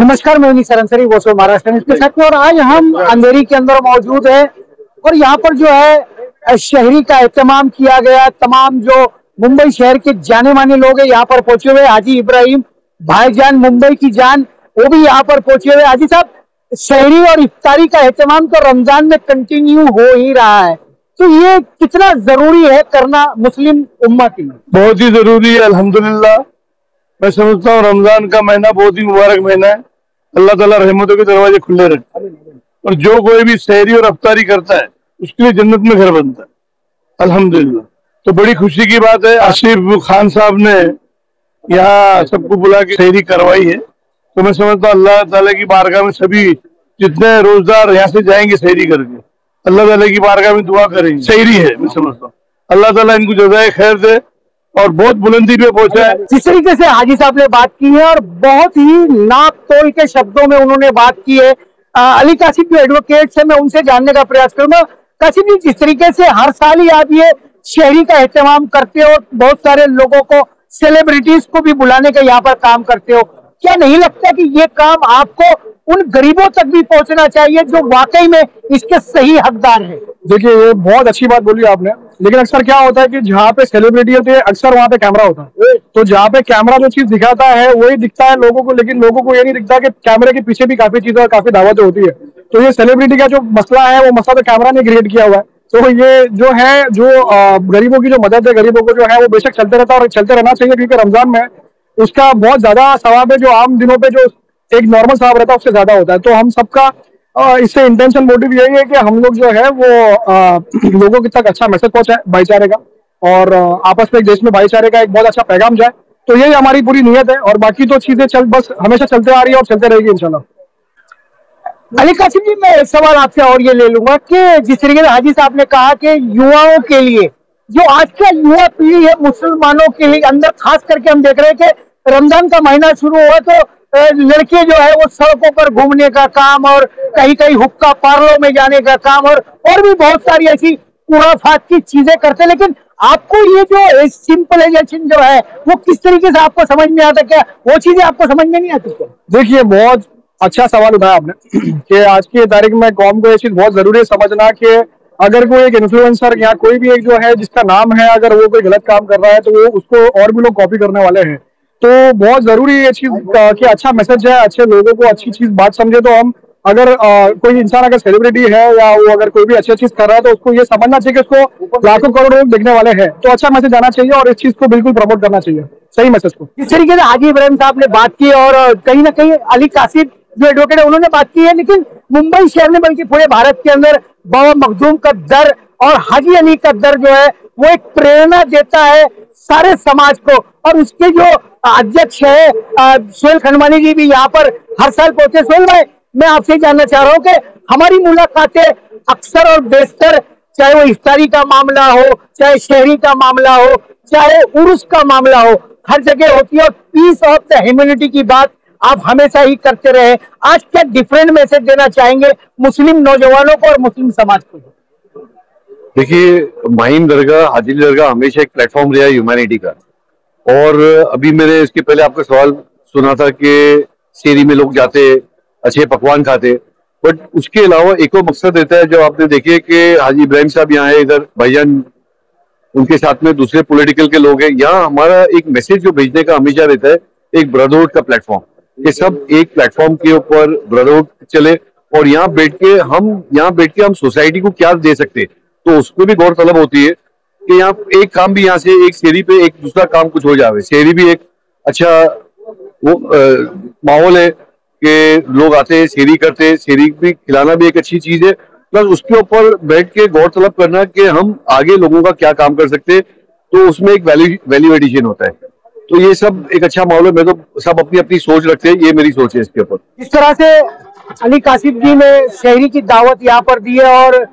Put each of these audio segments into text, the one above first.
नमस्कार, मैं निसार अंसारी, वो सो महाराष्ट्र में इसके साथ में। और आज हम अंधेरी के अंदर मौजूद है और यहाँ पर जो है शहरी का एहतमाम किया गया। तमाम जो मुंबई शहर के जाने माने लोग हैं यहाँ पर पहुंचे हुए। हाजी इब्राहिम भाईजान, मुंबई की जान, वो भी यहाँ पर पहुंचे हुए। हाजी साहब, शहरी और इफ्तारी का एहतमाम तो रमजान में कंटिन्यू हो ही रहा है, तो ये कितना जरूरी है करना मुस्लिम उम्मा के लिए? बहुत ही जरूरी है। अल्हम्दुलिल्लाह, मैं समझता हूँ रमजान का महीना बहुत ही मुबारक महीना है। अल्लाह ताला रहमतों के दरवाजे खुले रखता है और जो कोई भी सहरी और अफ्तारी करता है उसके लिए जन्नत में घर बनता है। अल्हम्दुलिल्लाह, तो बड़ी खुशी की बात है। आसिफ खान साहब ने यहाँ सबको बुला के सहरी करवाई है, तो मैं समझता हूँ अल्लाह ताला की बारगाह में सभी जितने रोजगार यहाँ से जाएंगे सहरी करके, अल्लाह ताला की बारगाह में दुआ करेंगे। सहरी है, मैं समझता हूँ अल्लाह ताला इनको जज़ाए खैर दे और बहुत बुलंदी पे पहुंचा है। जिस तरीके से हाजी साहब ने बात की है और बहुत ही नाप तोल के शब्दों में उन्होंने बात की है। अली कासिम जो एडवोकेट है, मैं उनसे जानने का प्रयास करूंगा। कासिम जी, जिस तरीके से हर साल ही आप ये शहरी का एहतमाम करते हो, बहुत सारे लोगों को, सेलिब्रिटीज को भी बुलाने का यहाँ पर काम करते हो, क्या नहीं लगता कि ये काम आपको उन गरीबों तक भी पहुंचना चाहिए जो वाकई में इसके सही हकदार है? देखिए, ये बहुत अच्छी बात बोली आपने, लेकिन अक्सर क्या होता है कि जहाँ पे सेलिब्रिटी होती है अक्सर वहाँ पे कैमरा होता है, तो जहाँ पे कैमरा जो चीज दिखाता है वही दिखता है लोगों को, लेकिन लोगों को ये नहीं दिखता कि कैमरे के पीछे भी काफी चीजें और काफी दावतें होती है। तो ये सेलिब्रिटी का जो मसला है वो मसला तो कैमरा ने क्रिएट किया हुआ है। तो ये जो है, जो गरीबों की जो मदद है, गरीबों को जो है वो बेशक चलते रहता है और चलते रहना चाहिए, क्योंकि रमजान में उसका बहुत ज्यादा सवाब है जो आम दिनों पे जो एक नॉर्मल सवाब रहता है उससे ज्यादा होता है। तो हम सबका इससे इंटेंशन, मोटिव यही है कि हम लोग जो है वो लोगों के तक अच्छा मैसेज पहुंचाए भाईचारे का, और आपस में एक देश में भाईचारे का एक बहुत अच्छा पैगाम जाए। तो यही हमारी पूरी नीयत है और बाकी तो चीजें बस हमेशा चलते आ रही है और चलते रहेगी इंशाल्लाह। अली कासिम जी, मैं एक सवाल आपसे और ये ले लूंगा कि जिस तरीके से हाजी साहब ने कहा कि युवाओं के लिए, जो आज का युवा पीढ़ी है मुसलमानों के लिए अंदर, खास करके हम देख रहे हैं कि रमजान का महीना शुरू हुआ तो लड़के जो है वो सड़कों पर घूमने का काम और कहीं कहीं हुक्का पार्लों में जाने का काम और भी बहुत सारी ऐसी खुराफात की चीजें करते हैं। लेकिन आपको ये जो सिंपलाइजेशन जो है वो किस तरीके से आपको समझ में आता, क्या वो चीजें आपको समझ में नहीं आती क्या? देखिए, बहुत अच्छा सवाल उठाया आपने कि आज की तारीख में कौम को ये चीज बहुत जरूरी है समझना कि अगर कोई एक इन्फ्लुएंसर या कोई भी एक जो है जिसका नाम है, अगर वो कोई गलत काम कर रहा है तो वो उसको और भी लोग कॉपी करने वाले हैं। तो बहुत जरूरी है ये चीज कि अच्छा मैसेज है, अच्छे लोगों को अच्छी चीज बात समझे। तो हम अगर कोई इंसान अगर सेलिब्रिटी है या वो अगर कोई भी अच्छी चीज कर रहा है तो उसको ये समझना चाहिए कि उसको लाखों करोड़ लोग देखने वाले हैं, तो अच्छा मैसेज आना चाहिए और इस चीज को बिल्कुल प्रमोट करना चाहिए, सही मैसेज को। इस तरीके से हाजी इब्राहिम साहब ने बात की और कहीं ना कहीं अली कासिम जो एडवोकेट है उन्होंने बात की है, लेकिन मुंबई शहर में बल्कि पूरे भारत के अंदर बाबा मखदूम का दर और हाजी अली का दर जो है वो एक प्रेरणा देता है सारे समाज को। और उसके जो अध्यक्ष है सोहेल खंडवानी जी भी यहाँ पर हर साल पहुंचे। सोहेल भाई, मैं आपसे जानना चाह रहा हूँ कि हमारी मुलाकातें अक्सर और बेशतर, चाहे वो इफ्तारी का मामला हो, चाहे शहरी का मामला हो, चाहे उर्स का मामला हो, हर जगह होती है और पीस ऑफ द ह्यूमैनिटी की बात आप हमेशा ही करते रहे। आज क्या डिफरेंट मैसेज देना चाहेंगे मुस्लिम नौजवानों को और मुस्लिम समाज को? देखिए, माहिम दरगाह, हाजी दरगाह हमेशा एक प्लेटफॉर्म रहा है ह्यूमैनिटी का। और अभी मैंने इसके पहले आपका सवाल सुना था कि शेरी में लोग जाते, अच्छे पकवान खाते, बट उसके अलावा एक और मकसद रहता है जो आपने देखे कि हाजी इब्राहिम साहब यहाँ है, इधर भाईजान उनके साथ में दूसरे पॉलिटिकल के लोग हैं। यहाँ हमारा एक मैसेज जो भेजने का हमेशा रहता है, एक ब्रदरहुड का प्लेटफॉर्म, ये सब एक प्लेटफॉर्म के ऊपर ब्रदरहुड चले और यहाँ बैठ के हम सोसाइटी को क्या दे सकते, तो उसको भी गौर तलब होती है कि यहाँ एक काम भी यहाँ से एक शेरी पे एक दूसरा काम कुछ हो जावे। शेरी भी एक अच्छा वो माहौल है कि लोग आते हैं, शेरी करते हैं, शेरी भी खिलाना भी एक अच्छी चीज है, प्लस उसके ऊपर बैठ के गौर तलब करना कि हम आगे लोगों का क्या काम कर सकते हैं, तो उसमें एक वैल्यू एडिशन होता है। तो ये सब एक अच्छा माहौल है। मैं तो सब अपनी अपनी सोच रखते हैं, ये मेरी सोच है इसके ऊपर। इस तरह से अली कासिम जी ने शहरी की दावत यहाँ पर दी है और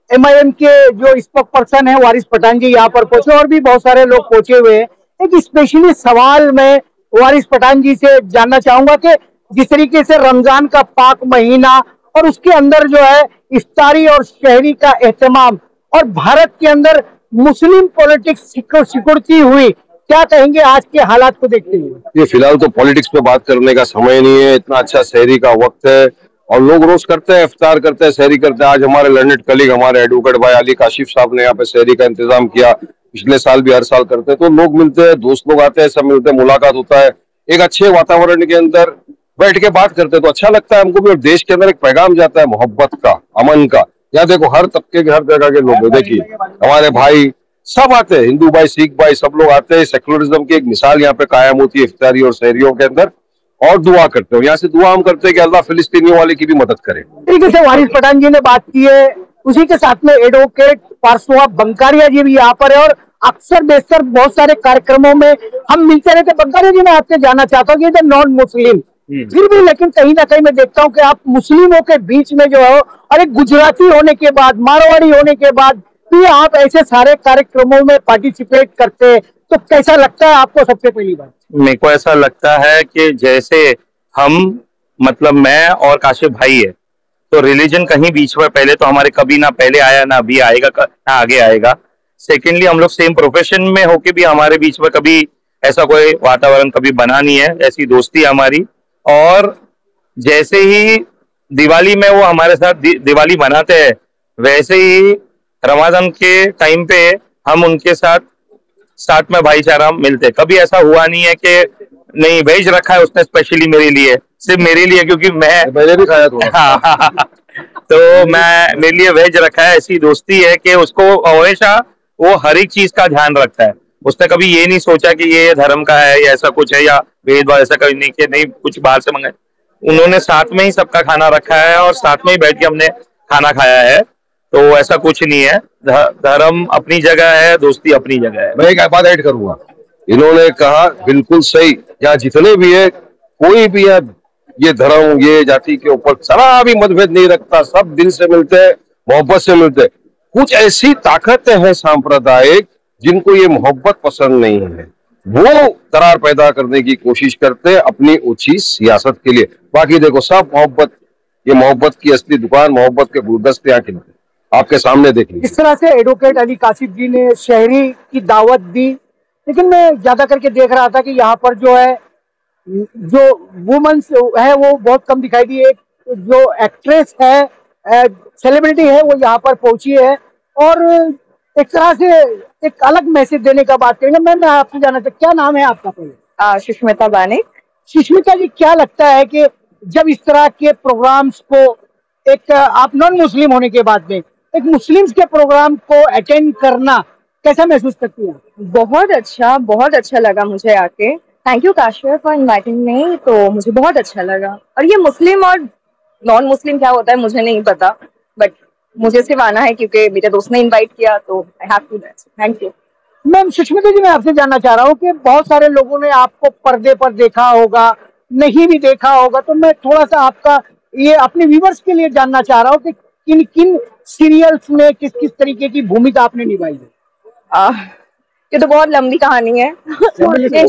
MIM के जो स्पोक पर्सन है वारिस पठान जी यहाँ पर पहुंचे और भी बहुत सारे लोग पहुंचे हुए हैं। एक स्पेशली सवाल मैं वारिस पठान जी से जानना चाहूंगा कि जिस तरीके से रमजान का पाक महीना और उसके अंदर जो है इफ्तारी और शहरी का एहतमाम और भारत के अंदर मुस्लिम पॉलिटिक्स सिकुड़ती हुई, क्या कहेंगे आज के हालात को देखते हुए? ये फिलहाल तो पॉलिटिक्स पे बात करने का समय नहीं है, इतना अच्छा शहरी का वक्त है और लोग रोज करते हैं, इफ्तार करते हैं, शहरी करते हैं। आज हमारे लर्नेड कलीग, हमारे एडवोकेट भाई अली काशिफ साहब ने यहाँ पे शहरी का इंतजाम किया। पिछले साल भी हर साल करते हैं, तो लोग मिलते हैं, दोस्त लोग आते हैं, सब मिलते हैं, मुलाकात होता है, एक अच्छे वातावरण के अंदर बैठ के बात करते हैं, तो अच्छा लगता है हमको भी। और देश के अंदर एक पैगाम जाता है मोहब्बत का, अमन का। यहाँ देखो हर तबके के, हर जगह के लोग, देखिए हमारे भाई सब आते हैं, हिंदू भाई, सिख भाई, सब लोग आते हैं। सेकुलरिज्म की एक मिसाल यहाँ पे कायम होती है इफ्तारी और सहरियों के अंदर, और दुआ करते हो। यहाँ से दुआ हम करते हैं कि अल्लाह फिलिस्तीनियों वाले की भी मदद करे। तरीके से वारिस पठान जी ने बात की है, उसी के साथ में एडवोकेट पारसुआ बंकारिया जी भी यहाँ पर है और अक्सर बेशतर बहुत सारे कार्यक्रमों में हम मिलते रहते। बंकारिया जी, मैं आपसे जानना चाहता हूँ कि नॉन मुस्लिम फिर भी, लेकिन कहीं ना कहीं मैं देखता हूँ कि आप मुस्लिमों के बीच में जो है, और एक गुजराती होने के बाद, मारवाड़ी होने के बाद भी आप ऐसे सारे कार्यक्रमों में पार्टिसिपेट करते हैं, तो कैसा लगता है आपको? सबसे पहली बात मेरे को ऐसा लगता है कि जैसे हम, मतलब मैं और काशिफ भाई है, तो रिलीजन कहीं बीच में पहले तो हमारे कभी ना पहले आया, ना अभी आएगा, ना आगे आएगा। सेकेंडली हम लोग सेम प्रोफेशन में होके भी हमारे बीच में कभी ऐसा कोई वातावरण कभी बना नहीं है, ऐसी दोस्ती है हमारी। और जैसे ही दिवाली में वो हमारे साथ दिवाली मनाते हैं, वैसे ही रमजान के टाइम पे हम उनके साथ में भाईचारा मिलते। कभी ऐसा हुआ नहीं है कि नहीं वेज रखा है उसने स्पेशली मेरे लिए, सिर्फ मेरे लिए, क्योंकि मैंने भी खाया थोड़ा। तो मेरे लिए वेज रखा है। ऐसी दोस्ती है कि उसको हमेशा वो हर एक चीज का ध्यान रखता है। उसने कभी ये नहीं सोचा कि ये धर्म का है या ऐसा कुछ है, या भेदभाव ऐसा कभी नहीं कि नहीं कुछ बाहर से मंगाए। उन्होंने साथ में ही सबका खाना रखा है और साथ में ही बैठ के हमने खाना खाया है। तो ऐसा कुछ नहीं है, धर्म अपनी जगह है, दोस्ती अपनी जगह है। मैं एक बात ऐड करूंगा, इन्होंने कहा बिल्कुल सही, यहाँ जितने भी है, कोई भी है, ये धर्म ये जाति के ऊपर जरा भी मतभेद नहीं रखता, सब दिल से मिलते हैं, मोहब्बत से मिलते हैं। कुछ ऐसी ताकतें हैं सांप्रदायिक जिनको ये मोहब्बत पसंद नहीं है, वो दरार पैदा करने की कोशिश करते हैं अपनी ऊंची सियासत के लिए। बाकी देखो सब मोहब्बत, ये मोहब्बत की असली दुकान, मोहब्बत के गुलदस्ते यहाँ खिलते आपके सामने देख लीजिए। इस तरह से एडवोकेट अली काशिफ जी ने शहरी की दावत दी, लेकिन मैं ज्यादा करके देख रहा था कि यहाँ पर जो है, जो वुमेन्स है वो बहुत कम दिखाई दी। एक जो एक्ट्रेस है, सेलिब्रिटी है, वो यहाँ पर पहुंची है और एक तरह से एक अलग मैसेज देने का बात करेंगे। मैं आपसे जानना चाहता, क्या नाम है आपका? पहले सुष्मिता बानिक। सुष्मिता जी, क्या लगता है कि जब इस तरह के प्रोग्राम्स को, एक आप नॉन मुस्लिम होने के बाद में एक मुस्लिम्स के प्रोग्राम को अटेंड करना, कैसा महसूस करती है? बहुत अच्छा लगा मुझे आके। Thank you Kashif for inviting me. तो मुझे बहुत अच्छा लगा। और ये मुस्लिम और नॉन मुस्लिम क्या होता है मुझे नहीं पता, बट मुझे सिर्फ आना है क्योंकि मेरे दोस्त ने इनवाइट किया, तो I have to that. Thank you. Ma'am Sushmita ji, मैं आपसे जानना चाह रहा हूँ कि बहुत सारे लोगों ने आपको पर्दे पर देखा होगा, नहीं भी देखा होगा, तो मैं थोड़ा सा आपका ये अपने व्यूअर्स के लिए जानना चाह रहा हूँ कि किन किन सीरियल्स में किस किस तरीके की भूमिका आपने निभाई है? ये तो बहुत लंबी कहानी है। इन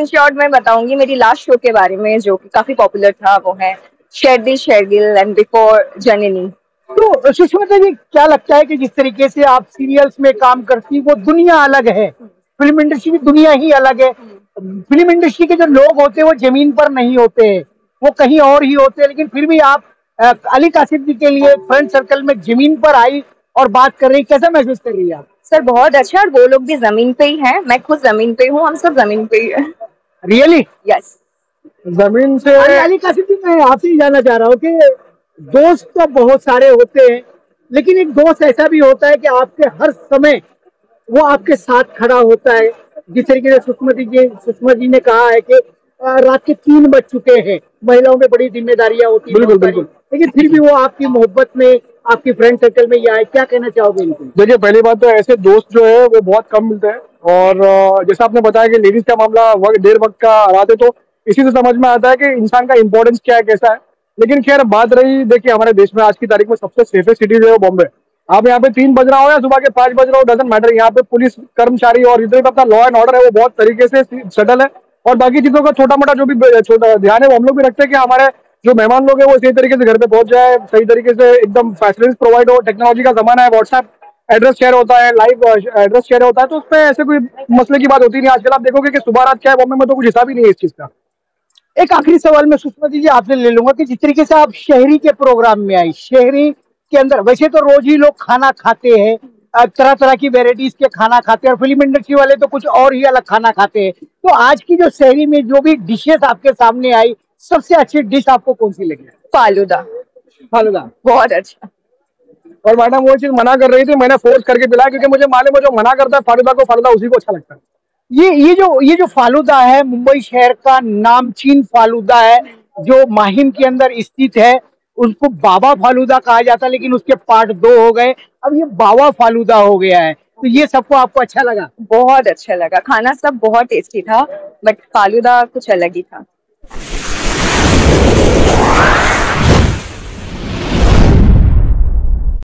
शॉर्ट मैं बताऊंगी मेरी लास्ट शो के बारे में, जो कि काफी पॉपुलर था। वो है शेरदिल शेरगिल एंड बिफोर जननी। तो सुष्मिता जी, क्या लगता है कि जिस तरीके से आप सीरियल्स में काम करती, वो दुनिया अलग है, फिल्म इंडस्ट्री की दुनिया ही अलग है। फिल्म इंडस्ट्री के जो लोग होते हैं वो जमीन पर नहीं होते हैं, वो कहीं और ही होते हैं, लेकिन फिर भी आप अली काशिफ जी के लिए फ्रेंड सर्कल में जमीन पर आई और बात कर रही, कैसा महसूस कर रही है आप? सर बहुत अच्छा, और वो लोग भी जमीन पे ही हैं, मैं खुद जमीन पे हूँ, हम सब जमीन पे ही है। रियली? यस, जमीन से। अली काशिफ जी, मैं आपसे ही जानना चाह रहा हूँ कि दोस्त तो बहुत सारे होते हैं, लेकिन एक दोस्त ऐसा भी होता है कि आपके हर समय वो आपके साथ खड़ा होता है। जिस तरीके से सुषमा जी ने कहा है कि रात के 3 बज चुके हैं, महिलाओं में बड़ी जिम्मेदारियां होती हैं, बिल्कुल, लेकिन फिर भी वो आपकी मोहब्बत में, आपकी फ्रेंड सर्कल में ये आए, क्या कहना चाहोगे इनको? देखिए, पहली बात तो ऐसे दोस्त जो है वो बहुत कम मिलते हैं, और जैसा आपने बताया कि लेडीज का मामला देर वक्त का रात है, तो इसी से समझ में आता है कि इंसान का इंपॉर्टेंस क्या है, कैसा है। लेकिन खैर बात रही, देखिए हमारे देश में आज की तारीख में सबसे सेफेस्ट सिटी जो है बॉम्बे। आप यहाँ पे 3 बज रहा हो या सुबह के 5 बज रहा हो, डजंट मैटर, यहाँ पे पुलिस कर्मचारी और जितने भी अपना लॉ एंड ऑर्डर है वो बहुत तरीके से सेटल है। और बाकी चीजों का छोटा मोटा जो भी ध्यान है वो हम लोग भी रखते हैं कि हमारे जो मेहमान लोग हैं वो सही तरीके से घर पे पहुंच जाए, सही तरीके से एकदम फैसिलिटीज प्रोवाइड हो। टेक्नोलॉजी का जमाना है, व्हाट्सएप एड्रेस शेयर होता है, लाइव एड्रेस शेयर होता है, तो उसमें ऐसे कोई मसले की बात होती नहीं। आजकल आप देखोगे कि सुबह रात क्या है बॉम्बे में, तो कुछ हिसाब ही नहीं है इस चीज का। एक आखिरी सवाल मैं सुषमा जी आपसे ले लूंगा कि जिस तरीके से आप शहरी के प्रोग्राम में आई, शहरी के अंदर वैसे तो रोज ही लोग खाना खाते हैं, तरह तरह की वेराइटीज के खाना खाते हैं, और फिल्म इंडस्ट्री वाले तो कुछ और ही अलग खाना खाते हैं। तो आज की जो शहरी में जो भी डिशेस आपके सामने आई, सबसे अच्छी डिश आपको कौन सी लगी? फालूदा। फालूदा बहुत अच्छा। और मैडम वो चीज मना कर रही थी, मैंने फोर्स करके पिलाया, क्योंकि मुझे मालूम है जो मना करता है फालूदा को, फालूदा उसी को अच्छा लगता है। ये जो फालूदा है, मुंबई शहर का नामचीन फालूदा है, जो माहिम के अंदर स्थित है। उसको बाबा फालूदा कहा जाता है, लेकिन उसके पार्ट 2 हो गए, अब ये बाबा फालूदा हो गया है। तो ये सबको आपको अच्छा लगा? बहुत अच्छा लगा, खाना सब बहुत टेस्टी था, बट फालूदा कुछ अलग ही था।